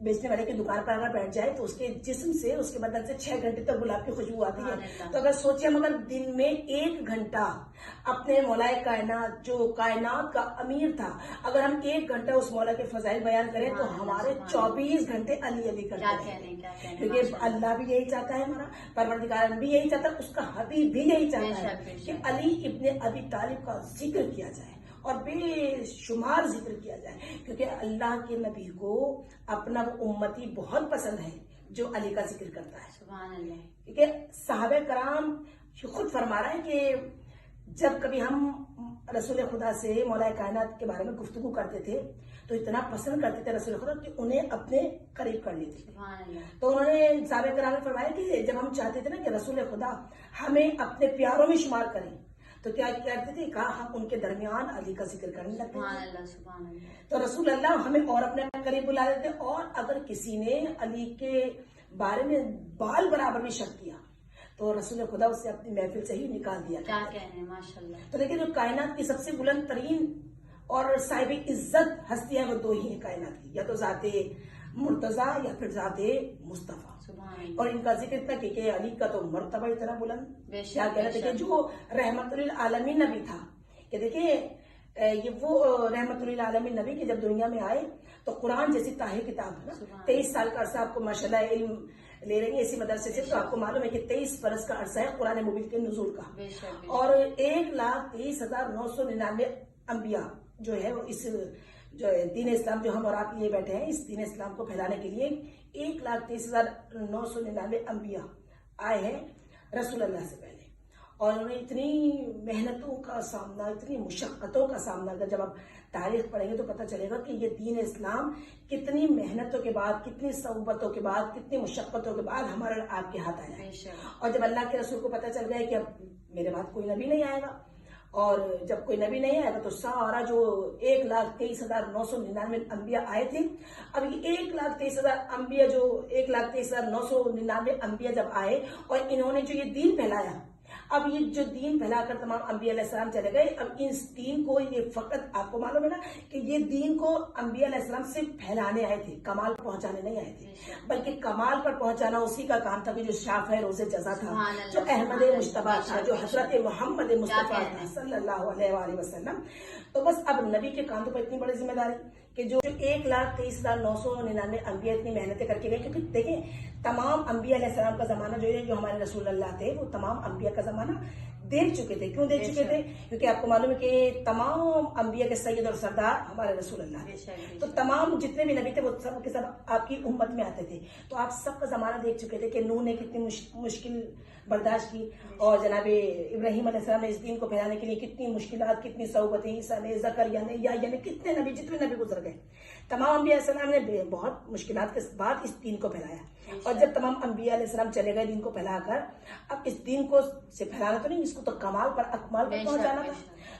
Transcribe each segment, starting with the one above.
بیچنے والے کی دکان پر اگر بیٹھ جائے تو اس کے جسم سے اس کے بدن سے 6 گھنٹے تک گلاب کی خوشبو آتی ہے. تو اگر سوچیں ہم اگر دن میں 1 گھنٹہ اپنے مولا کائنات جو کائنات کا امیر تھا اگر ہم 1 گھنٹہ اس مولا کے فضائل بیان کریں تو ہمارے 24 گھنٹے علی علی کرتے ہیں. کیونکہ اللہ بھی یہی چاہتا ہے, ہمارا پروردگار بھی یہی چاہتا ہے, اس کا حبیب بھی یہی چاہتا ہے کہ علی ابن ابی طالب کا ذکر کیا جائے اور بے شمار ذکر کیا جائے, کیونکہ اللہ کے نبی کو اپنا وہ امتی بہت پسند ہے جو علی کا ذکر کرتا ہے. سبحان اللہ. کیونکہ صحابہ کرام خود فرما رہا ہے کہ جب کبھی ہم رسول خدا سے مولا کائنات کے بارے میں گفتگو کرتے تھے تو اتنا پسند کرتے تھے رسول خدا کہ انہیں اپنے قریب کر لیتے تھے. تو انہوں نے صحابہ کرام نے فرمایا کہ جب ہم چاہتے تھے نا کہ رسول خدا ہمیں اپنے پیاروں میں شمار کریں تو کیا کرتے تھے, کہا ہم ان کے درمیان علی کا ذکر کرنے لگتے تھے. تو رسول اللہ ہمیں اور اپنے قریب بلا لیتے, اور اگر کسی نے علی کے بارے میں بال برابر بھی شک کیا تو رسول خدا اسے اپنی محفل سے ہی نکال دیا. کیا کہنے ماشاءاللہ. تو لیکن جو کائنات کی سب سے بلند ترین اور صاحب عزت ہستی ہے وہ 2 ہی ہیں کائنات کی, یا تو ذات مرتضیٰ یا پھر ذات مصطفیٰ. اور ان کا ذکر اتنا کہ علی کا تو مرتبہ اتنا بلند, کیا کہنا تھا کہ جو رحمت للعالمین نبی تھا, کہ دیکھیں یہ وہ رحمت للعالمین نبی کہ جب دنیا میں آئے تو قرآن جیسی طاہر کتاب ہے نا, 23 سال کا عرصہ آپ کو ماشاءاللہ علم لے رہی ہیں اسی مدرسے سے, تو آپ کو معلوم ہے کہ 23 برس کا عرصہ ہے قرآن مبین کے نزول کا, اور 1,23,999 انبیاء جو ہے اس جو دین اسلام جو ہم اور آپ لیے بیٹھے ہیں اس دین اسلام کو پھیلانے کے لیے 1,23,999 انبیاء آئے ہیں رسول اللہ سے پہلے, اور انہوں نے اتنی محنتوں کا سامنا, اتنی مشقتوں کا سامنا کیا. جب آپ تاریخ پڑھیں گے تو پتہ چلے گا کہ یہ دین اسلام کتنی محنتوں کے بعد, کتنی صعوبتوں کے بعد, کتنی مشقتوں کے بعد ہمارے آپ کے ہاتھ آیا ہے. اور جب اللہ کے رسول کو پتہ چل گیا کہ اب میرے بعد کوئی نبی نہیں آئے گا, اور جب کوئی نبی نہیں آئے گا تو سارا جو 1,23,999 انبیاء آئے تھے, اب یہ 1,23,000 انبیاء جو 1,23,999 انبیاء جب آئے اور انہوں نے جو یہ دین پھیلایا, اب یہ جو دین پھیلا کر تمام انبیاء علیہ السلام چلے گئے, اب اس دین کو یہ فقط آپ کو معلوم ہے نا کہ یہ دین کو انبیاء علیہ السلام سے پھیلانے آئے تھے, کمال پر پہنچانے نہیں آئے تھے, بلکہ کمال پر پہنچانا اسی کا کام تھا کہ جو شاف ہے روز جزا تھا, جو احمد مجتبیٰ تھا, جو حضرت محمد مصطفیٰ تھا صلی اللہ علیہ وآلہ وسلم. تو بس اب نبی کے کاندھوں پر اتنی بڑی ذمہ داری کہ جو 1,23,999 انبیاء اتنی محنتیں کر کے گئے, کیونکہ دیکھیں تمام انبیاء علیہ السلام کا زمانہ جو ہے, جو ہمارے رسول اللہ تھے وہ تمام انبیاء کا زمانہ دیکھ چکے تھے. کیوں دیکھ چکے تھے؟ کیونکہ آپ کو معلوم ہے کہ تمام انبیاء کے سید اور سردار ہمارے رسول اللہ تھے, تو تمام جتنے بھی نبی تھے وہ سب کے سب آپ کی امت میں آتے تھے, تو آپ سب کا زمانہ دیکھ چکے تھے کہ نوح نے کتنی مشکل برداشت کی, اور جناب ابراہیم علیہ السلام نے اس دین کو پھیلانے کے لیے کتنی مشکلات, کتنی صعوبتیں, عیسیٰ نے, زکریا نے, یا نے کتنے نبی, جتنے نبی گزر گئے, تمام انبیاء علیہ السلام نے بہت مشکلات کے بعد اس دین کو پھیلایا. اور جب تمام انبیاء علیہ السلام چلے گئے دین کو پھیلا کر, اب اس دین کو سے پھیلانا تو نہیں, اس کو تو کمال پر اکمال پر پہنچانا تھا.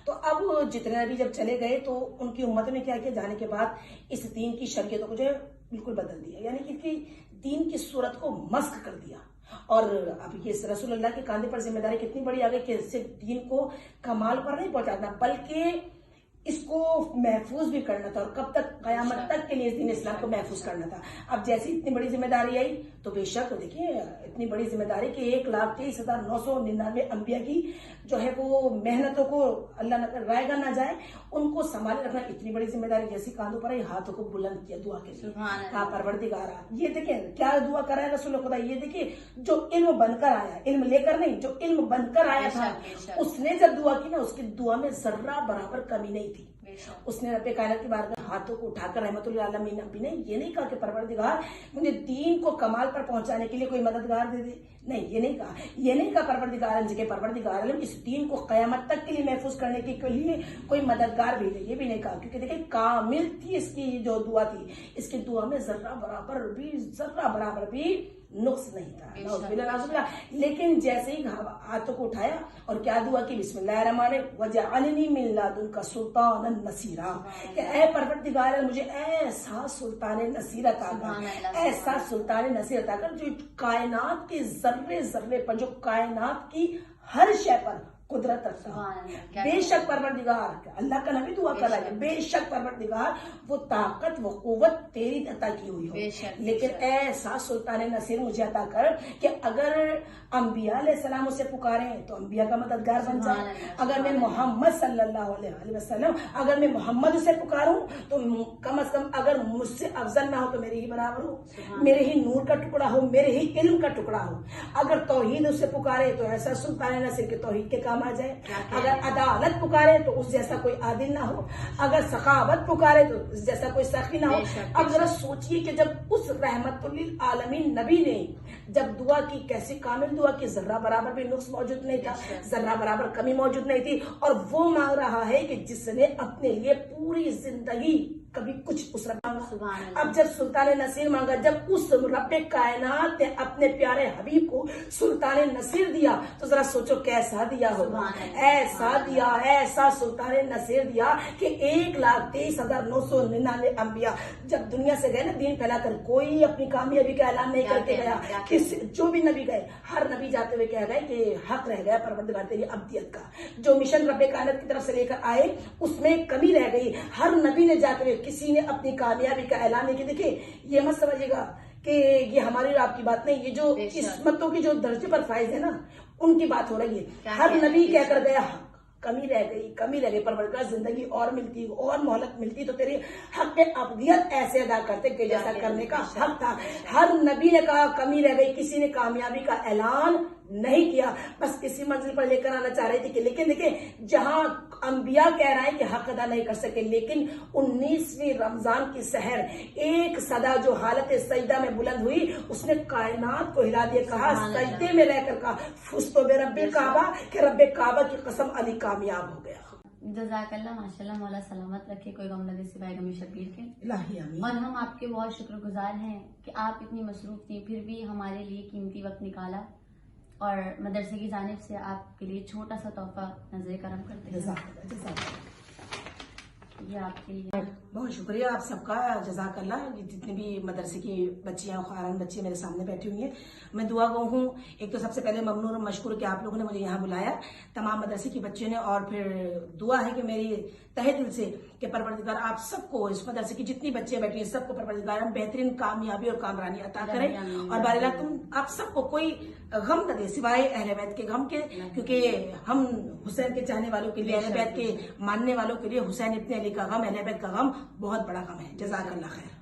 تو اب جتنے نبی جب چلے گئے تو ان کی امت نے کیا کیا, جانے کے بعد اس دین کی شریعتوں کو جو ہے بالکل بدل دیا, یعنی کہ دین کی صورت کو مسخ کر دیا. اور اب یہ رسول اللہ کے کاندھے پر ذمہ داری کتنی بڑی آ گئی کہ صرف دین کو کمال پر نہیں پہنچانا بلکہ اس کو محفوظ بھی کرنا تھا, اور کب تک, قیامت تک کے لیے اس دین اسلام کو محفوظ کرنا تھا. اب جیسی اتنی بڑی ذمہ داری آئی تو بے شک دیکھیے اتنی بڑی ذمہ داری کہ 1,23,999 انبیاء کی جو ہے وہ محنتوں کو اللہ نہ رائے گا نہ جائے, ان کو سنبھالے رکھنا اتنی بڑی ذمہ داری جیسی کاندھوں پر ہے. ہاتھوں کو بلند کیا دعا کے لیے, کہا پروردگارا, یہ دیکھیں کیا دعا کر رہا ہے رسول خدا, یہ دیکھیے جو علم بن کر آیا, علم لے کر نہیں, جو علم بن کر آیا تھا, اس نے جب دعا کی نا اس کی دعا میں ذرہ برابر کمی نہیں تھی. اس نے رب کائنات کی بارگاہ میں ہاتھوں کو اٹھا کر رحمت للعالمین نبی نے یہ نہیں کہا کہ پروردگار مجھے دین کو کمال پر پہنچانے کے لیے کوئی مددگار دے دے, نہیں یہ نہیں کہا. یہ نہیں کہا پروردگار عالم کہ پروردگار عالم اس دین کو قیامت تک کے لیے محفوظ کرنے کے لیے کوئی مددگار بھیجے, یہ بھی نہیں کہا. کیونکہ دیکھیں کامل تھی اس کی جو دعا تھی, اس کی دعا میں ذرہ برابر بھی نقص نہیں تھا. لیکن جیسے ہی ہاتھوں کو اٹھایا اور کیا دعا کی, بسم اللہ الرحمن الرحیم, وجعلنی من لدنک سلطانا نصیرا, کہ اے پروردگار مجھے ایسا سلطان نصیر عطا کر, ایسا سلطان نصیر عطا کر جو کائنات کے ذرے ذرے پر, جو کائنات کی ہر شے پر قدرت رکھتا سبحان ہوں. اللہ. بے شک پروردگار، اللہ کا نبی دعا کر رہا ہے، بے شک پروردگار وہ طاقت وہ قوت تیری عطا کی ہوئی بے ہو، شک، لیکن ایسا سلطان نصیر مجھے عطا کر کہ اگر انبیاء علیہ السلام اسے پکاریں تو انبیاء کا مددگار بن سبحان جائے. اللہ، اگر میں سبحان اللہ. محمد صلی اللہ علیہ وسلم، اگر میں محمد سے پکاروں تو کم از کم اگر مجھ سے افضل نہ ہو تو میرے ہی برابر ہو، سبحان میرے ہی نور کا ٹکڑا ہو، میرے ہی علم کا ٹکڑا ہو. اگر توحید اسے پکارے تو ایسا سلطان نصیر کے توحید کے کام آ جائے. اگر عدالت پکارے تو اس جیسا کوئی عادل نہ ہو، اگر سخاوت پکارے تو اس جیسا کوئی سخی نہ ہو. اب ذرا سوچئے کہ جب اس رحمت للعالمین نبی نے جب دعا کی، کیسی کامل دعا کی، ذرہ برابر بھی نقص موجود نہیں تھا، ذرہ برابر کمی موجود نہیں تھی، اور وہ مانگ رہا ہے کہ جس نے اپنے لیے پوری زندگی کبھی کچھ اس رب مانگا. اب جب سلطان نصیر مانگا، جب اس رب کائنات نے اپنے پیارے حبیب کو سلطان نصیر دیا تو ذرا سوچو کیسا دیا ہوگا. ایسا دیا، ایسا سلطان نصیر دیا کہ 1,23,999 انبیاء جب دنیا سے گئے نا دین پھیلا کر، کوئی اپنی کامیابی کا اعلان نہیں کر کے گیا. جو بھی نبی گئے، ہر نبی جاتے ہوئے کہہ گئے کہ حق رہ گیا پروردگار تیری ابدیت کا. جو مشن رب کائنات کی طرف سے لے کر آئے اس میں کمی رہ گئی. ہر نبی نے جاتے ہوئے کسی نے اپنی کامیابی کا اعلان نہیں کیا. دیکھیے یہ مت سمجھے گا کہ یہ ہماری اور آپ کی بات نہیں، یہ جو قسمتوں کی جو درجے پر فائز ہے نا ان کی بات ہو رہی ہے. ہر نبی کہہ کر گیا کمی رہ گئی پروردگار زندگی اور ملتی اور مہلت ملتی تو تیری حق ابدیت ایسے ادا کرتے کہ جیسا کرنے کا حق تھا. ہر نبی نے کہا کمی رہ گئی، کسی نے کامیابی کا اعلان نہیں کیا، بس کسی منزل پر لے کر آنا چاہ رہی تھی کہ لیکن دیکھیں جہاں انبیاء کہہ رہے ہیں کہ حق ادا نہیں کر سکے، لیکن 19ویں رمضان کی سحر ایک صدا جو حالت سجدہ میں بلند ہوئی اس نے کائنات کو ہلا دیا. کہا سجدے میں رہ کر کہا فزت برب کعبہ، کہ رب کعبہ کی قسم علی کامیاب ہو گیا. جزاک اللہ، ماشاءاللہ، مولا سلامت رکھے، کوئی غم نہ دے سوائے غم شبیر کے. الہی آمین. اور ہم آپ کے بہت شکر گزار ہیں کہ آپ اتنی مصروف تھیں پھر بھی ہمارے لیے قیمتی وقت نکالا اور مدرسے کی جانب سے آپ کے لیے چھوٹا سا تحفہ نظر کرم کرتے ہیں. جزاک اللہ، جزاک اللہ. یہ آپ کے لیے بہت شکریہ آپ سب کا، جزاک اللہ. جتنے بھی مدرسے کی بچیاں خواہران بچے میرے سامنے بیٹھی ہوئی ہیں، میں دعا گو ہوں. ایک تو سب سے پہلے ممنون اور مشکور کہ آپ لوگوں نے مجھے یہاں بلایا، تمام مدرسے کی بچیوں نے، اور پھر دعا ہے کہ میری تہہ دل سے کہ پروردگار آپ سب کو، اس مدرسے کی جتنی بچیاں بیٹھی ہیں سب کو پروردگار بہترین کامیابی اور کامرانی عطا کریں. اور بارے تم آپ سب کو کوئی غم نہ دے سوائے اہل بیت کے غم کے، کیونکہ ہم حسین کے چاہنے والوں کے لیے، اہل بیت کے ماننے والوں کے لیے حسین ابن علی کا غم، اہل بیت کا غم بہت بڑا غم ہے. جزاک اللہ خیر.